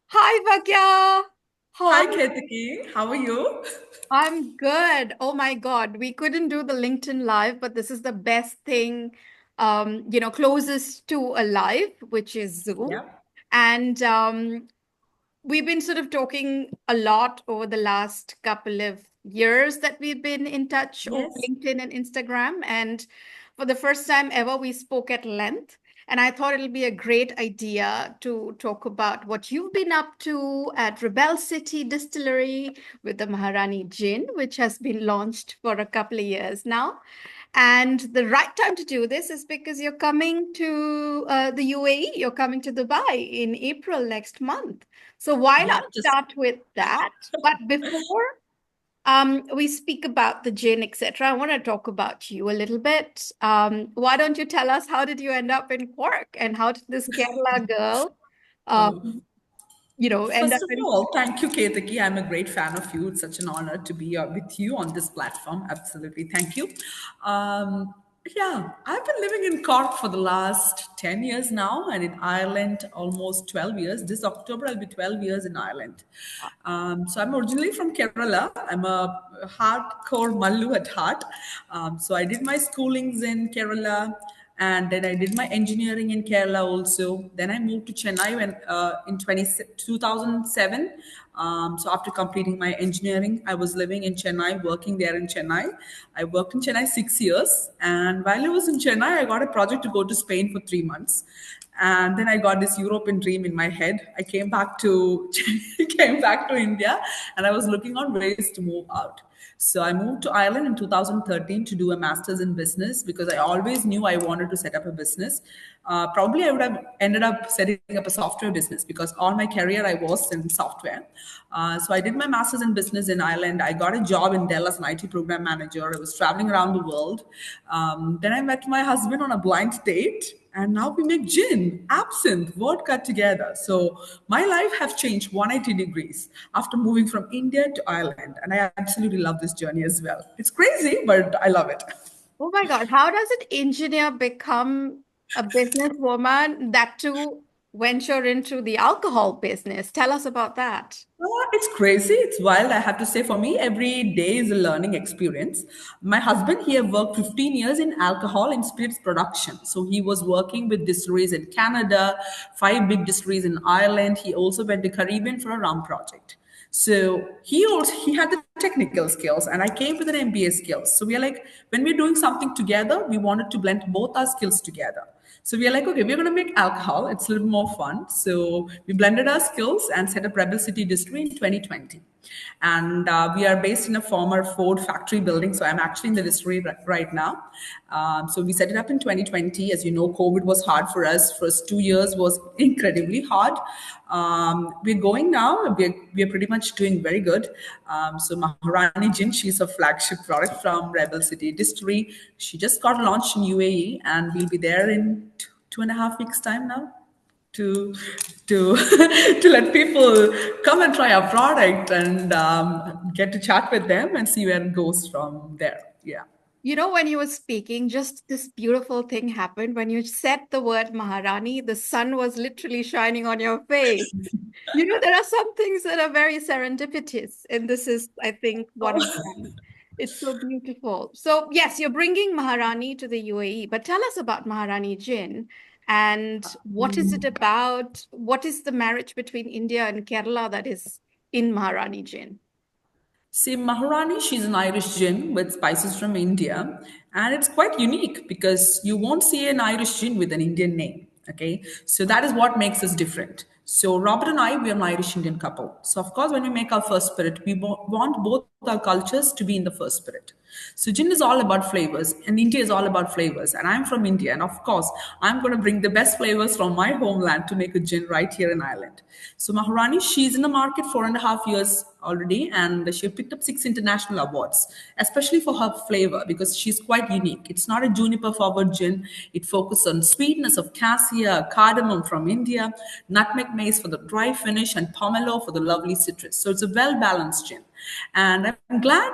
Hi, Bhagya. How are Hi, you? Ketiki. How are you? I'm good. Oh my God. We couldn't do the LinkedIn live, but this is the best thing, closest to a live, which is Zoom. Yeah. And we've been sort of talking a lot over the last couple of years that we've been in touch over Yes. LinkedIn and Instagram. And for the first time ever, we spoke at length. And I thought it'll be a great idea to talk about what you've been up to at Rebel City Distillery with the Maharani Gin, which has been launched for a couple of years now. And the right time to do this is because you're coming to the UAE, you're coming to Dubai in April next month. So why Yeah. not Just start with that? But before we speak about the gin, etc., I want to talk about you a little bit. Why don't you tell us how did you end up in Cork and how did this Kerala girl, oh, um, end first up of in all, thank you, Ketiki. I'm a great fan of you. It's such an honor to be with you on this platform. Absolutely. Thank you. Um, yeah, I've been living in Cork for the last 10 years now and in Ireland almost 12 years. This October, I'll be 12 years in Ireland. So I'm originally from Kerala. I'm a hardcore Mallu at heart. So I did my schoolings in Kerala, and then I did my engineering in Kerala also. Then I moved to Chennai in 2007. So after completing my engineering, I was living in Chennai, working there in Chennai. I worked in Chennai 6 years, and while I was in Chennai, I got a project to go to Spain for 3 months. And then I got this European dream in my head. I came back to came back to India, and I was looking on ways to move out. So I moved to Ireland in 2013 to do a master's in business because I always knew I wanted to set up a business. Probably I would have ended up setting up a software business because all my career I was in software. So I did my master's in business in Ireland. I got a job in Dell as an IT program manager. I was traveling around the world. Then I met my husband on a blind date, and now we make gin, absinthe, vodka together. So my life have changed 180 degrees after moving from India to Ireland, and I absolutely love this journey as well. It's crazy, but I love it. Oh my God, how does an engineer become a businesswoman that to venture into the alcohol business? Tell us about that. It's crazy. It's wild. I have to say, for me, every day is a learning experience. My husband, he have worked 15 years in alcohol and spirits production. So he was working with distilleries in Canada, five big distilleries in Ireland. He also went to Caribbean for a rum project. So he had the technical skills, and I came with an MBA skills. So we are like, when we're doing something together, we wanted to blend both our skills together. So we are like, okay, we're going to make alcohol. It's a little more fun. So we blended our skills and set up Rebel City Distillery in 2020. And we are based in a former Ford factory building. So I'm actually in the distillery right now. So we set it up in 2020. As you know, COVID was hard for us. First 2 years was incredibly hard. We're going now. We're pretty much doing very good. So Maharani Gin, she's a flagship product from Rebel City Distillery. She just got launched in UAE, and we'll be there in 2.5 weeks time now to to to let people come and try our product and get to chat with them and see where it goes from there. Yeah. You know, when you were speaking, just this beautiful thing happened. When you said the word Maharani, the sun was literally shining on your face. You know, there are some things that are very serendipitous, and this is, I think, one of Oh. them. It's so beautiful. So, yes, you're bringing Maharani to the UAE, but tell us about Maharani Gin and what is it about? What is the marriage between India and Kerala that is in Maharani Gin? See, Maharani, she's an Irish gin with spices from India. And it's quite unique because you won't see an Irish gin with an Indian name. Okay. So that is what makes us different. So Robert and I, we are an Irish Indian couple. So of course, when we make our first spirit, we want both our cultures to be in the first spirit. So gin is all about flavors, and India is all about flavors. And I'm from India, and of course, I'm going to bring the best flavors from my homeland to make a gin right here in Ireland. So Maharani, she's in the market 4.5 years already, and she picked up 6 international awards, especially for her flavor because she's quite unique. It's not a juniper forward gin. It focuses on sweetness of cassia, cardamom from India, nutmeg mace for the dry finish, and pomelo for the lovely citrus. So it's a well balanced gin. And I'm glad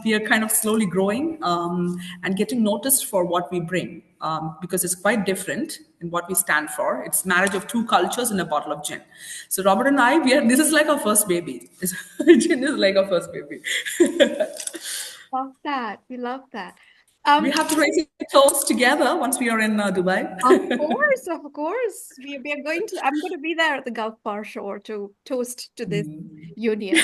we are kind of slowly growing and getting noticed for what we bring. because it's quite different in what we stand for. It's marriage of two cultures in a bottle of gin. So Robert and I, this is like our first baby. Gin is like our first baby. Love that. We love that. We have to raise a toast together once we are in Dubai. Of course, of course. We are going to, I'm going to be there at the Gulf Bar Shore to toast to this union.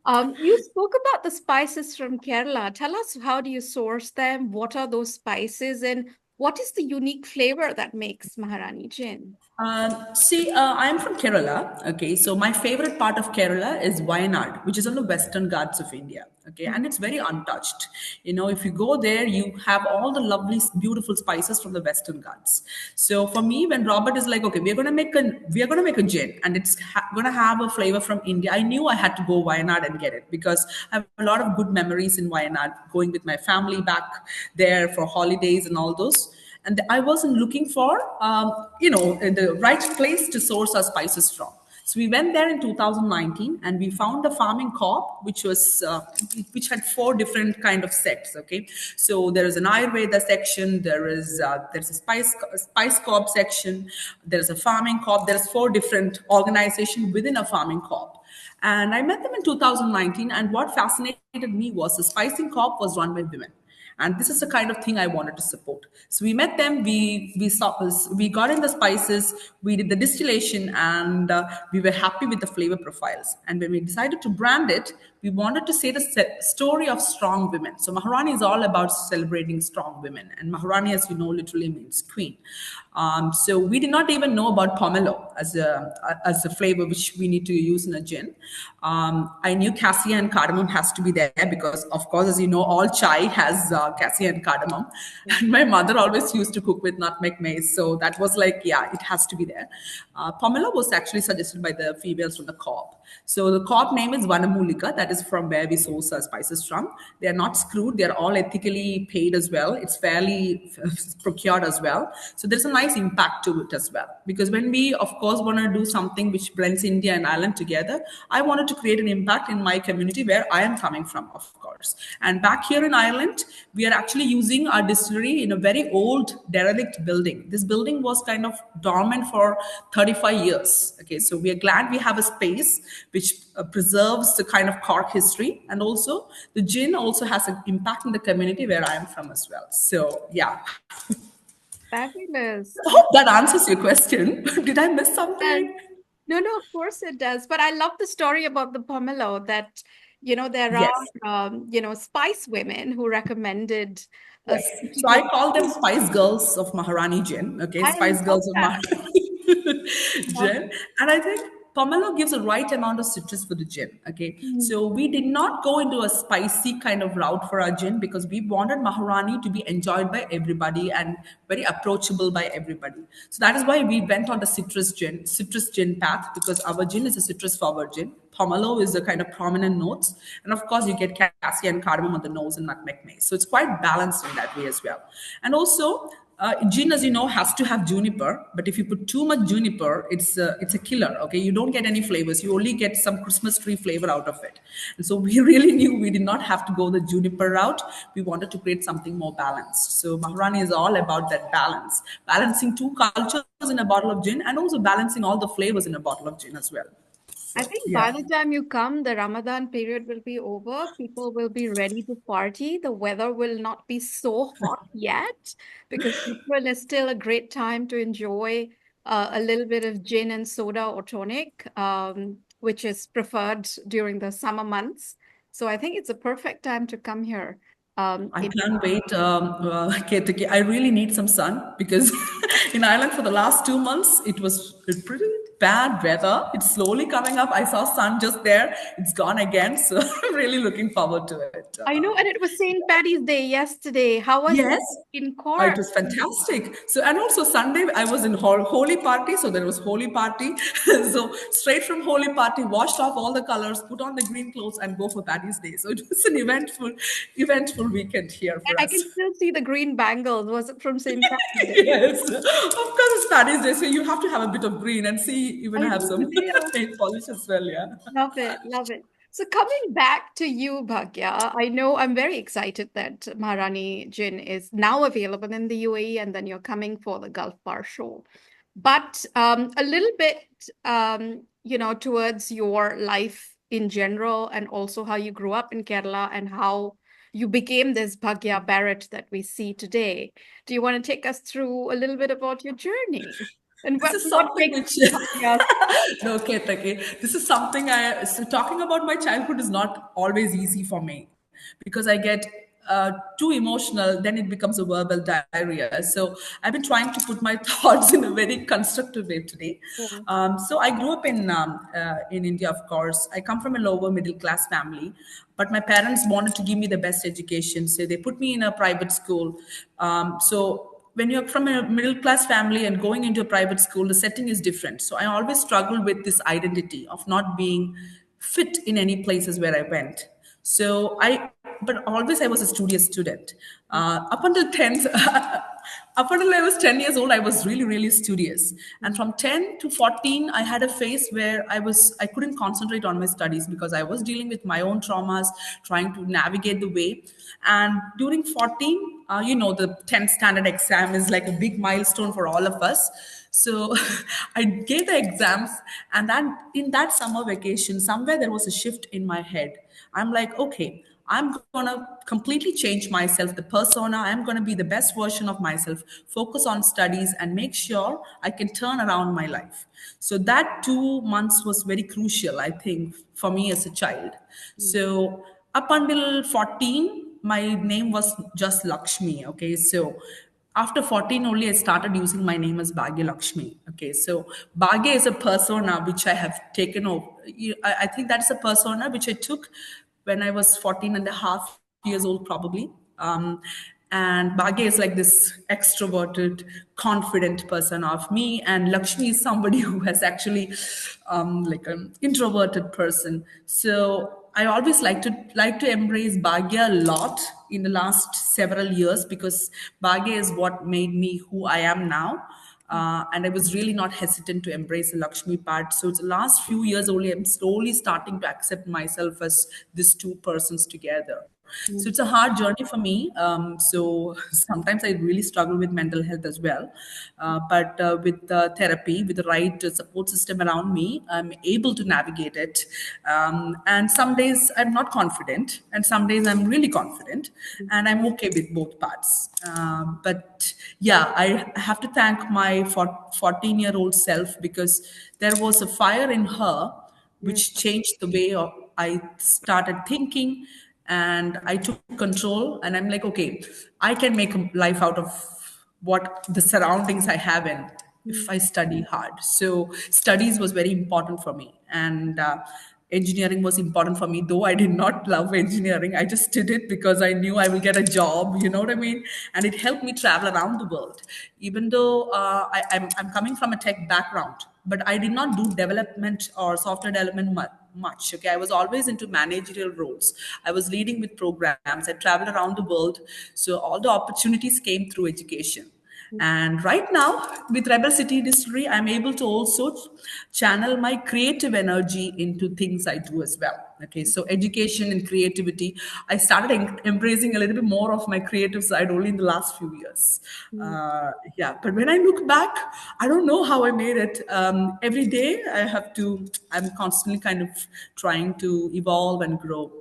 You spoke about the spices from Kerala. Tell us, how do you source them? What are those spices? And what is the unique flavor that makes Maharani Gin? I'm from Kerala. Okay, so my favorite part of Kerala is Wayanad, which is on the western Ghats of India. Okay, and it's very untouched. If you go there, you have all the lovely, beautiful spices from the western Ghats. So for me, when Robert is like, okay, we're gonna make a gin, and it's gonna have a flavor from India, I knew I had to go Wayanad and get it because I have a lot of good memories in Wayanad, going with my family back there for holidays and all those. And I wasn't looking for, the right place to source our spices from. So we went there in 2019 and we found a farming co-op which had four different kind of sects. Okay, so there is an Ayurveda section, there's a spice co-op section, there's a farming co-op. There's four different organizations within a farming co-op. And I met them in 2019, and what fascinated me was the spicing co-op was run by women, and this is the kind of thing I wanted to support. So we met them, we got in the spices, we did the distillation, and we were happy with the flavor profiles. And when we decided to brand it, we wanted to say the story of strong women. So Maharani is all about celebrating strong women, and Maharani, as you know, literally means queen. So we did not even know about pomelo as a flavor which we need to use in a gin. I knew cassia and cardamom has to be there because, of course, as you know, all chai has cassia and cardamom. And my mother always used to cook with nutmeg mace, so that was like, yeah, it has to be there. Pomelo was actually suggested by the females from the co-op. So the co-op name is Vanamulika. That is from where we source our spices from. They are not screwed. They are all ethically paid as well. It's fairly procured as well. So there's a nice impact to it as well. Because when we, of course, want to do something which blends India and Ireland together, I wanted to create an impact in my community where I am coming from, of course. And back here in Ireland, we are actually using our distillery in a very old derelict building. This building was kind of dormant for 35 years. Okay, so we are glad we have a space which preserves the kind of Cork history, and also the gin also has an impact in the community where I am from as well. So yeah. Fabulous. I hope that answers your question. Did I miss something? No, no, of course it does. But I love the story about the pomelo that, there Yes. are, spice women who recommended a Yes. So suitable. I call them Spice Girls of Maharani Gin. Okay, I Spice love Girls of that. Maharani Love Gin. And I think pomelo gives the right amount of citrus for the gin. Okay, it. so we did not go into a spicy kind of route for our gin because we wanted Maharani to be enjoyed by everybody and very approachable by everybody. So that is why we went on the citrus gin path, because our gin is a citrus forward gin. Pomelo is the kind of prominent notes, and of course you get cassia and cardamom on the nose and nutmeg mace. So it's quite balanced in that way as well. And also, gin, as you know, has to have juniper. But if you put too much juniper, it's a killer. Okay, you don't get any flavors. You only get some Christmas tree flavor out of it. And so we really knew we did not have to go the juniper route. We wanted to create something more balanced. So Maharani is all about that balance, balancing two cultures in a bottle of gin, and also balancing all the flavors in a bottle of gin as well. I So think by yeah. the time you come, the Ramadan period will be over. People will be ready to party. The weather will not be so hot yet because April is still a great time to enjoy a little bit of gin and soda or tonic, which is preferred during the summer months. So I think it's a perfect time to come here. I It, can't wait, Ketaki. I really need some sun because in Ireland for the last 2 months, it was pretty bad weather. It's slowly coming up. I saw sun just there. It's gone again. So I'm really looking forward to it. I know, and it was St. Patty's Day yesterday. How was it Yes. in Oh, it Cork? was fantastic. So, and also Sunday, I was in holy party. So there was holy party. So straight from holy party, washed off all the colors, put on the green clothes, and go for Paddy's Day. So it was an eventful weekend here And for I us. can still see the green bangles. Was it from St. Patty's Day? Yes, of course it's Paddy's Day, so you have to have a bit of green and see even I have do, some yeah. nail polish as well. Yeah. Love it, love it. So coming back to you, Bhagya, I know I'm very excited that Maharani Gin is now available in the UAE and then you're coming for the Gulf Bar show. But a little bit, towards your life in general and also how you grew up in Kerala and how you became this Bhagya Barrett that we see today. Do you want to take us through a little bit about your journey and This is what something makes which Bhagya? no, okay, okay. This is something I so talking about my childhood is not always easy for me because I get too emotional, then it becomes a verbal diarrhea. So I've been trying to put my thoughts in a very constructive way today. Yeah. So I grew up in India, of course. I come from a lower middle class family, but my parents wanted to give me the best education, so they put me in a private school. So when you're from a middle class family and going into a private school, the setting is different. So I always struggled with this identity of not being fit in any places where I went. So but always I was a studious student. Up until 10th, up until I was 10 years old, I was really, really studious. And from 10 to 14, I had a phase where I couldn't concentrate on my studies because I was dealing with my own traumas, trying to navigate the way. And during 14, the 10th standard exam is like a big milestone for all of us. So I gave the exams, and then in that summer vacation, somewhere there was a shift in my head. I'm like, okay, I'm gonna completely change myself, the persona. I'm gonna be the best version of myself, focus on studies, and make sure I can turn around my life. So that 2 months was very crucial, I think, for me as a child. So up until 14, my name was just Lakshmi. Okay, so after 14 only I started using my name as Bhagya Lakshmi. Okay, so Bhagya is a persona which I have taken over. I think that's a persona which I took when I was 14 and a half years old, probably. And Bhagya is like this extroverted, confident person of me, and Lakshmi is somebody who has actually like an introverted person. So I always like to embrace Bhagya a lot in the last several years because Bhagya is what made me who I am now. And I was really not hesitant to embrace the Lakshmi part. So it's the last few years only I'm slowly starting to accept myself as these two persons together. So it's a hard journey for me. So sometimes I really struggle with mental health as well. But with therapy, with the right support system around me, I'm able to navigate it. And some days I'm not confident, and some days I'm really confident, and I'm okay with both parts. But yeah, I have to thank my 14-year-old self because there was a fire in her which changed the way I started thinking, and I took control. And I'm like, okay, I can make a life out of what the surroundings I have in if I study hard. So studies was very important for me, and engineering was important for me. Though I did not love engineering, I just did it because I knew I will get a job. You know what I mean? And it helped me travel around the world. Even though I'm coming from a tech background, but I did not do development or software development much. Okay, I was always into managerial roles. I was leading with programs. I traveled around the world, so all the opportunities came through education. And right now, with Rebel City Distillery, I'm able to also channel my creative energy into things I do as well. Okay, so education and creativity, I started embracing a little bit more of my creative side only in the last few years. Yeah, but when I look back, I don't know how I made it. Every day, I'm constantly kind of trying to evolve and grow.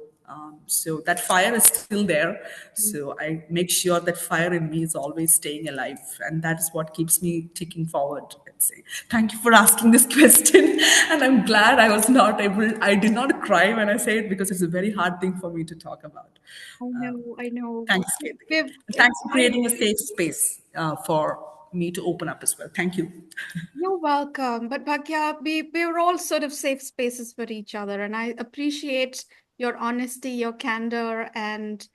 So that fire is still there. So I make sure that fire in me is always staying alive, and that is what keeps me ticking forward. Let's say. Thank you for asking this question, and I'm glad I was not able. I did not cry when I say it because it's a very hard thing for me to talk about. I know, I know. Thanks, Ketaki. We've, And thanks for I, creating a safe space for me to open up as well. Thank you. you're welcome. But Bhagya, we're all sort of safe spaces for each other. And I appreciate your honesty, your candor, and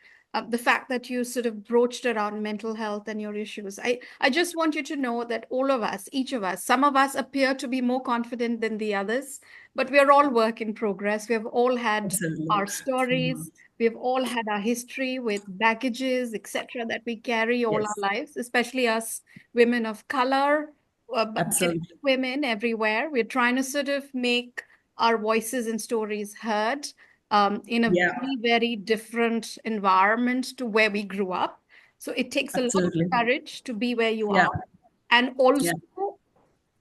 the fact that you sort of broached around mental health and your issues. I just want you to know that all of us, each of us, some of us appear to be more confident than the others, but we're all work in progress. We have all had Absolutely. our stories. We've all had our history with baggages, etc., that we carry all our Yes, lives, especially us women of color, but absolutely. women everywhere. We're trying to sort of make our voices and stories heard. in a Yeah, very, very different environment to where we grew up. So it takes a lot of absolutely. courage to be where you Yeah, are. And yeah, also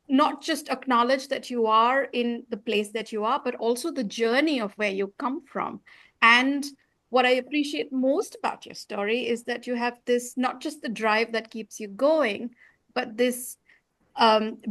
not just acknowledge that you are in the place that you are, but also the journey of where you come from. And what I appreciate most about your story is that you have this not just the drive that keeps you going, but this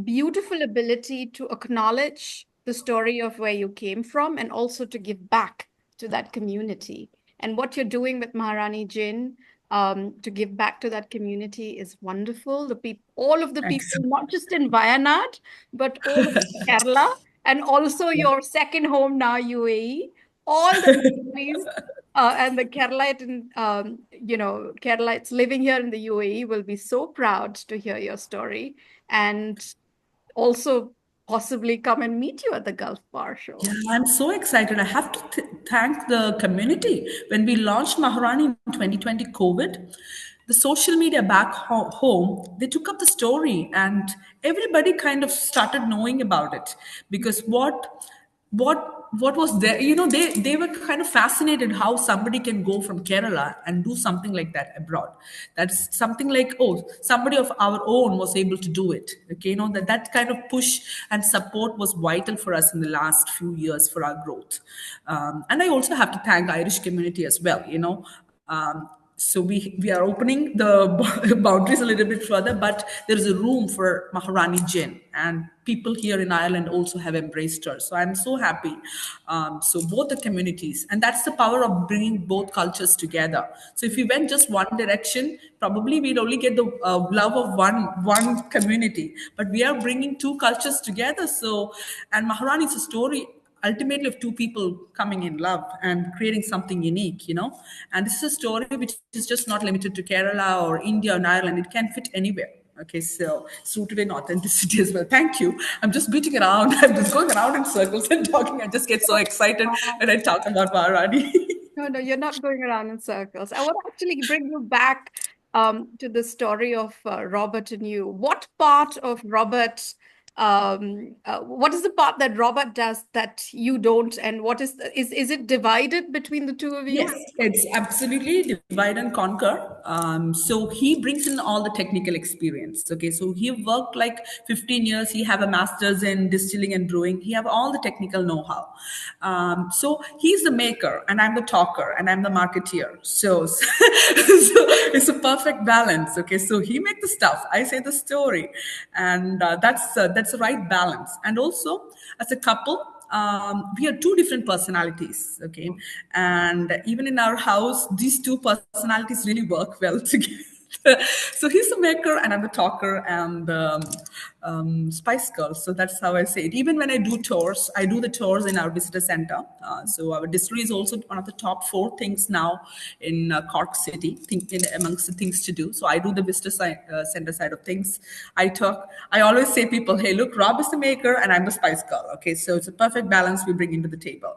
beautiful ability to acknowledge the story of where you came from and also to give back to that community. And what you're doing with Maharani Gin to give back to that community is wonderful. The people, all of the thanks. people, not just in Wayanad, but all of Kerala, and also Yeah. your second home now, UAE. All the families and the Keralite, Keralites living here in the UAE will be so proud to hear your story and also possibly come and meet you at the Gulf Bar Yeah, show. I'm so excited. I have to thank the community. When we launched Maharani in 2020 COVID, the social media back home, they took up the story and everybody kind of started knowing about it because what was there, they were kind of fascinated how somebody can go from Kerala and do something like that abroad. That's something like, oh, somebody of our own was able to do it. Okay, that kind of push and support was vital for us in the last few years for our growth. And I also have to thank Irish community as well. So we are opening the boundaries a little bit further, but there is a room for Maharani Gin, and people here in Ireland also have embraced her. So I'm so happy. So both the communities, and that's the power of bringing both cultures together. So if we went just one direction, probably we'd only get the love of one community. But we are bringing two cultures together. So, and Maharani is a story ultimately of two people coming in love and creating something unique, and this is a story which is just not limited to Kerala or India or Ireland. It can fit anywhere. Okay, so it's rooted in authenticity as well. Thank you. I'm just beating around. I'm just going around in circles and talking. I just get so excited when I talk about Maharani. No, no, you're not going around in circles. I want to actually bring you back to the story of Robert and you. What part of Robert, what is the part that Robert does that you don't, and what is is it divided between the two of Yes, you? it's absolutely divide and conquer. So he brings in all the technical experience. Okay, so he worked like 15 years. He have a master's in distilling and brewing. He have all the technical know-how. So he's the maker, and I'm the talker, and I'm the marketeer. So it's a perfect balance. Okay, so he make the stuff, I say the story, and that's the right balance. And also, as a couple, we are two different personalities, okay, and even in our house these two personalities really work well together. So he's the maker and I'm the talker and spice girl. So that's how I say it. Even when I do tours, I do the tours in our visitor center. So our distillery is also one of the top four things now in Cork City, amongst the things to do. So I do the visitor center side of things. I always say people, hey, look, Rob is the maker and I'm the spice girl. Okay, so it's a perfect balance we bring into the table.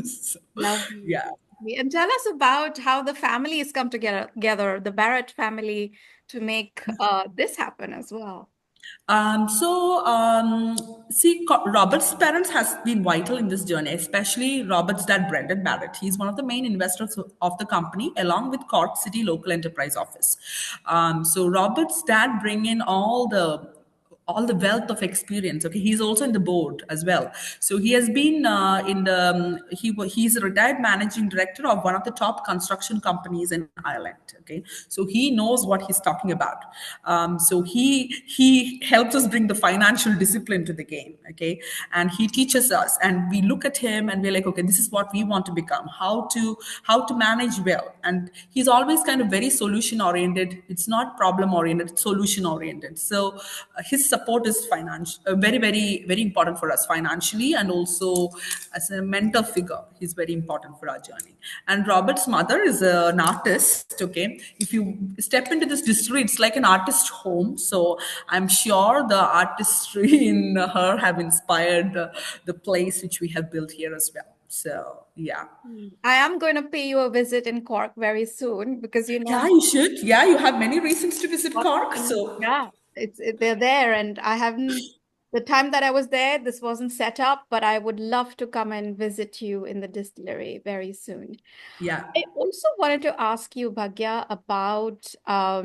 So, Lovely. yeah. And tell us about how the families come together, the Barrett family, to make this happen as well. See, Robert's parents has been vital in this journey, especially Robert's dad, Brendan Barrett. He's one of the main investors of the company, along with Cork City Local Enterprise Office. So Robert's dad bring in all the wealth of experience. Okay, he's also in the board as well. So he has been in the he's a retired managing director of one of the top construction companies in Ireland. Okay, so he knows what he's talking about. So he helps us bring the financial discipline to the game. Okay, and he teaches us, and we look at him and we're like, okay, this is what we want to become. How to manage well, and he's always kind of very solution oriented. It's not problem oriented, it's solution oriented. So his support is very, very, very important for us financially, and also as a mentor figure, he's very important for our journey. And Robert's mother is an artist. Okay, if you step into this distillery, it's like an artist home. So I'm sure the artistry in her have inspired the place which we have built here as well. So yeah. I am going to pay you a visit in Cork very soon because you Yeah, know you should. Yeah, you have many reasons to visit Cork. So yeah, they're there, and I haven't. the time that I was there, this wasn't set up, but I would love to come and visit you in the distillery very soon. Yeah. I also wanted to ask you, Bhagya, about uh,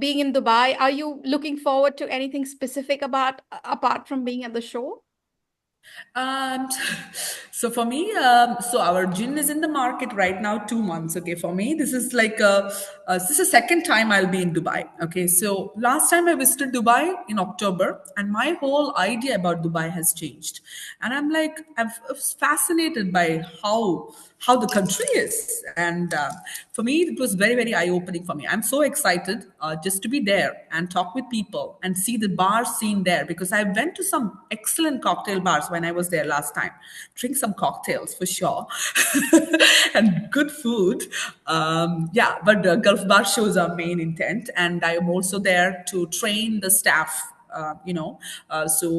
being in Dubai. Are you looking forward to anything specific about apart from being at the show? And so for me, so our gin is in the market right now, 2 months. Okay, for me, this is like this is the second time I'll be in Dubai. Okay, so last time I visited Dubai in October, and my whole idea about Dubai has changed. And I'm like, I was fascinated by how the country is, and for me, it was very very eye opening for me. I'm so excited just to be there and talk with people and see the bar scene there because I went to some excellent cocktail bars when I was there last time. Drink some cocktails for sure, and good food. Yeah, but the Gulf Bar shows our main intent, and I am also there to train the staff. So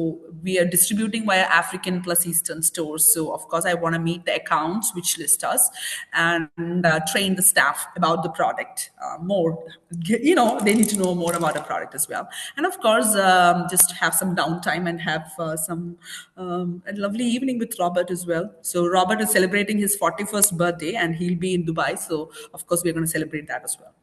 we are distributing via African plus Eastern stores. So of course, I want to meet the accounts which list us and train the staff about the product more. They need to know more about the product as well. And of course, just have some downtime and have some a lovely evening with Robert as well. So Robert is celebrating his 41st birthday, and he'll be in Dubai. So of course, we're going to celebrate that as well.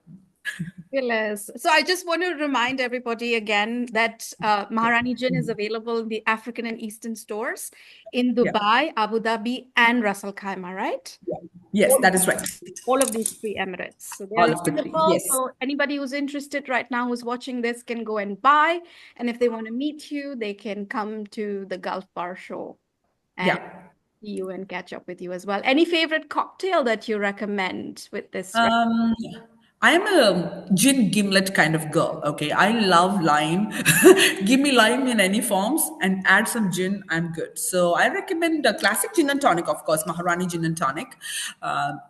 Fabulous. So I just want to remind everybody again that Maharani Gin is available in the African and Eastern stores in Yeah. Dubai, Abu Dhabi, and Ras Al Khaimah, right? Yeah. Yes, All that is right. all of these three emirates. So they All are of the three. available. Yes. So anybody who's interested right now who's watching this can go and buy. And if they want to meet you, they can come to the Gulf Bar Show and Yeah. see you and catch up with you as well. Any favorite cocktail that you recommend with this? Um, I am a gin gimlet kind of girl. Okay, I love lime. Give me lime in any forms and add some gin. I'm good. So I recommend a classic gin and tonic, of course, Maharani Gin and Tonic,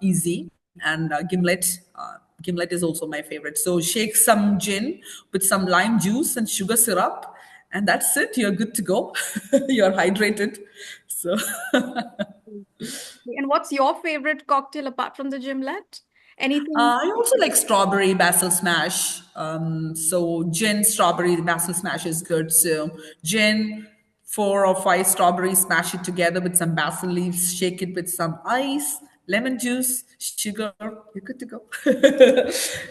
easy, and gimlet is also my favorite. So shake some gin with some lime juice and sugar syrup, and that's it. You're good to go. You're hydrated. So. And what's your favorite cocktail apart from the gimlet? Anything? I also like strawberry basil smash. So gin, strawberry, basil smash is good. So gin, 4 or 5 strawberries, smash it together with some basil leaves, shake it with some ice, lemon juice, sugar. You're good to go.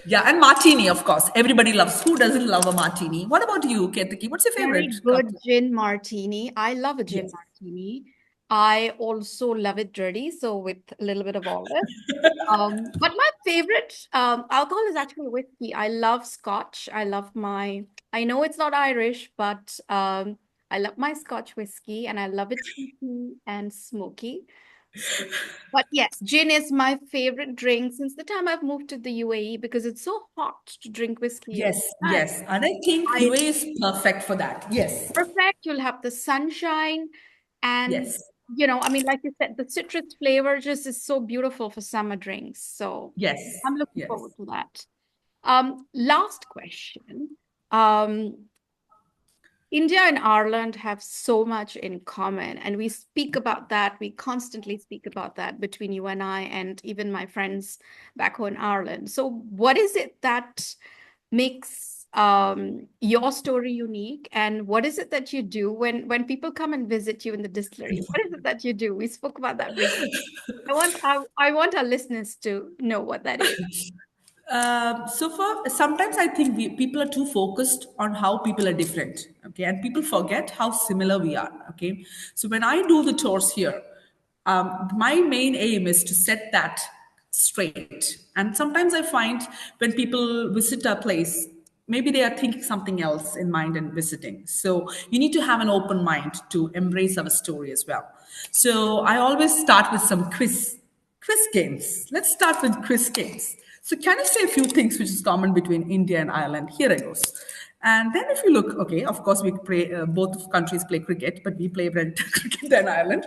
Yeah, and martini, of course. Everybody loves. Who doesn't love a martini? What about you, Ketaki? What's your Very favorite good cocktail? gin martini. I love a gin Yes. martini. I also love it dirty, so with a little bit of olive. But my favorite alcohol is actually whiskey. I love Scotch. I know it's not Irish, but I love my Scotch whiskey and I love it sweet and smoky. So, but yes, gin is my favorite drink since the time I've moved to the UAE because it's so hot to drink whiskey all Yes, the time. yes. And I think I UA is perfect for that. Yes, perfect. You'll have the sunshine and yes, I mean, like you said, the citrus flavor just is so beautiful for summer drinks. So yes, I'm looking yes. forward to that. Last question. Um, India and Ireland have so much in common, and we speak about that. We constantly speak about that between you and I, and even my friends back home in Ireland. So, what is it that makes your story unique, and what is it that you do when people come and visit you in the distillery? What is it that you do? We spoke about that briefly. I want our listeners to know what that is. So for sometimes I think people are too focused on how people are different, okay, and people forget how similar we are, okay. So when I do the tours here, my main aim is to set that straight. And sometimes I find when people visit a place, maybe they are thinking something else in mind and visiting. So you need to have an open mind to embrace our story as well. So I always start with some quiz games. Let's start with quiz games. So can you say a few things which is common between India and Ireland? Here it goes. And then if you look, okay, of course we play, both countries play cricket, but we play better cricket than Ireland.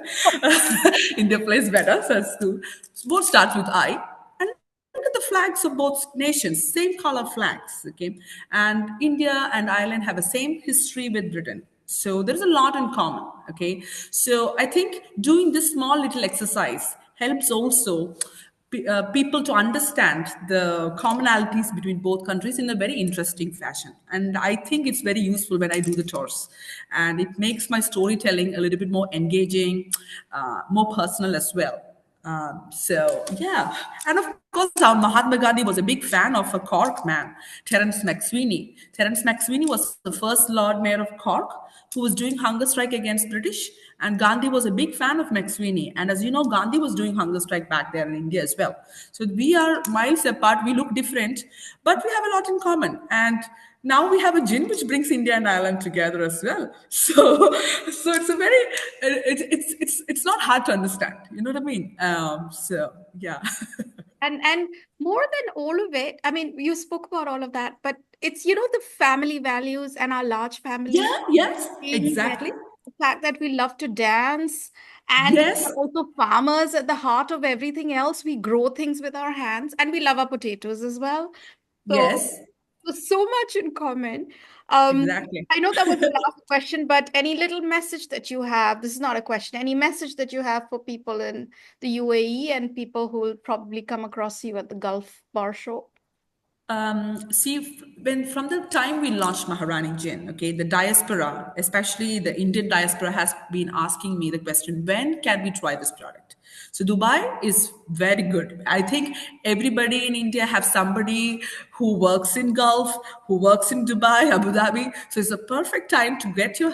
India plays better, so it's cool. So both start with I. And look at the flags of both nations, same color flags, okay? And India and Ireland have the same history with Britain. So there's a lot in common, okay? So I think doing this small little exercise helps also people to understand the commonalities between both countries in a very interesting fashion. And I think it's very useful when I do the tours. And it makes my storytelling a little bit more engaging, more personal as well. So yeah, and of course, our Mahatma Gandhi was a big fan of a Cork man, Terence McSweeney. Terence McSweeney was the first Lord Mayor of Cork who was doing hunger strike against British, and Gandhi was a big fan of McSweeney. And as you know, Gandhi was doing hunger strike back there in India as well. So we are miles apart. We look different, but we have a lot in common. And now we have a gin which brings India and Ireland together as well. So it's a very it's not hard to understand. You know what I mean? So yeah. And more than all of it, I mean, you spoke about all of that, but it's, the family values and our large family Yeah. Yes. being there, Exactly. the fact that we love to dance, and we Yes. are also farmers at the heart of everything else. We grow things with our hands, and we love our potatoes as well. So, Yes. so much in common. Um, Exactly. I know that was the last question, but any little message that you have, this is not a question, any message that you have for people in the UAE and people who will probably come across you at the Gulf Bar Show? See, when from the time we launched Maharani Gin, okay, the diaspora, especially the Indian diaspora, has been asking me the question, when can we try this product? So Dubai is very good. I think everybody in India have somebody who works in Gulf, who works in Dubai, Abu Dhabi. So it's a perfect time to get your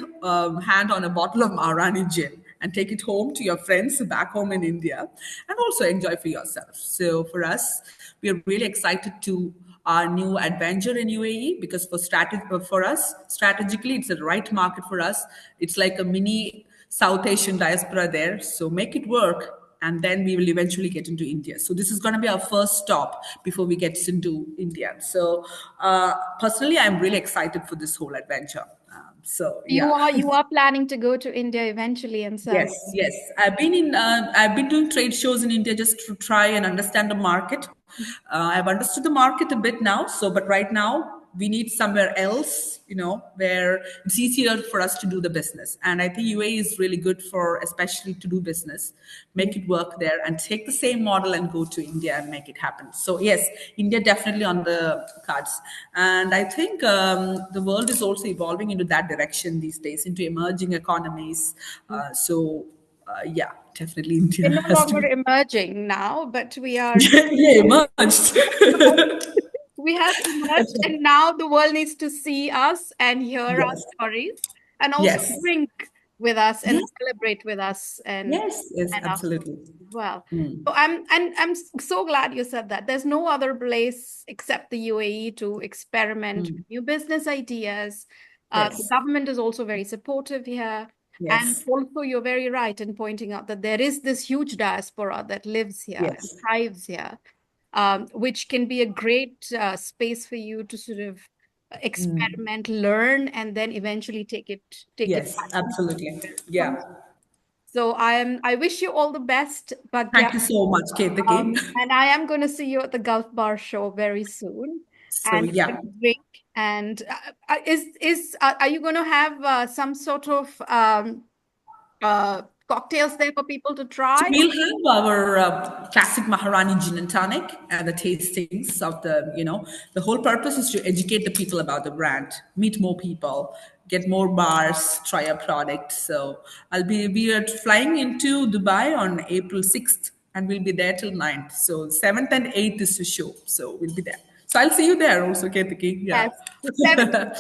hand on a bottle of Maharani Gin and take it home to your friends back home in India and also enjoy for yourself. So for us, we are really excited to our new adventure in UAE because for us strategically it's the right market for us. It's like a mini South Asian diaspora there, so make it work. And then we will eventually get into India. So this is going to be our first stop before we get into India. So personally, I'm really excited for this whole adventure. So You yeah. are you are planning to go to India eventually and sell. Yes, yes. I've been doing trade shows in India just to try and understand the market. I've understood the market a bit now. So, but right now we need somewhere else, where it's easier for us to do the business. And I think UAE is really good for, especially to do business, make it work there and take the same model and go to India and make it happen. So yes, India definitely on the cards. And I think the world is also evolving into that direction these days, into emerging economies. Yeah, definitely India We're no has to longer be. emerging now, but we are Yeah, emerged. we have emerged, and now the world needs to see us and hear our Yes, stories, and also yes, drink with us and yes, celebrate with us yes, yes, and us absolutely. as well. Mm. So I'm so glad you said that. There's no other place except the UAE to experiment with new business ideas. The Yes, government is also very supportive here. And yes, also, you're very right in pointing out that there is this huge diaspora that lives here and yes, thrives here, which can be a great space for you to sort of experiment, learn, and then eventually take it yes, back absolutely. where it Yeah. comes. So I wish you all the best, Bhagya. Thank you so much, Ketaki. And I am going to see you at the Gulf Bar Show very soon, So, and we're yeah. going to drink. And are you going to have some sort of cocktails there for people to So try? we'll have our classic Maharani gin and tonic and the tastings of the whole purpose is to educate the people about the brand, meet more people, get more bars, try our product. So we are flying into Dubai on April 6th and we'll be there till 9th. So 7th and 8th is the show. So we'll be there. So I'll see you there also, Ketaki. Yeah. Yes. The 7th and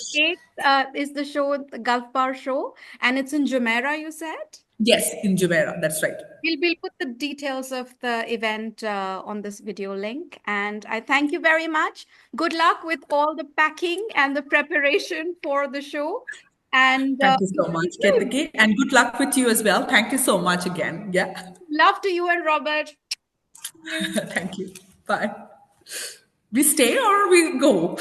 8th is the show, the Gulf Bar Show, and it's in Jumeirah, you said? Yes, in Jumeirah. That's right. We'll put the details of the event on this video link. And I thank you very much. Good luck with all the packing and the preparation for the show. And Thank you we'll so see much, you soon. Ketaki. And good luck with you as well. Thank you so much again. Yeah. Love to you and Robert. See you. Thank you. Bye. We stay or we go?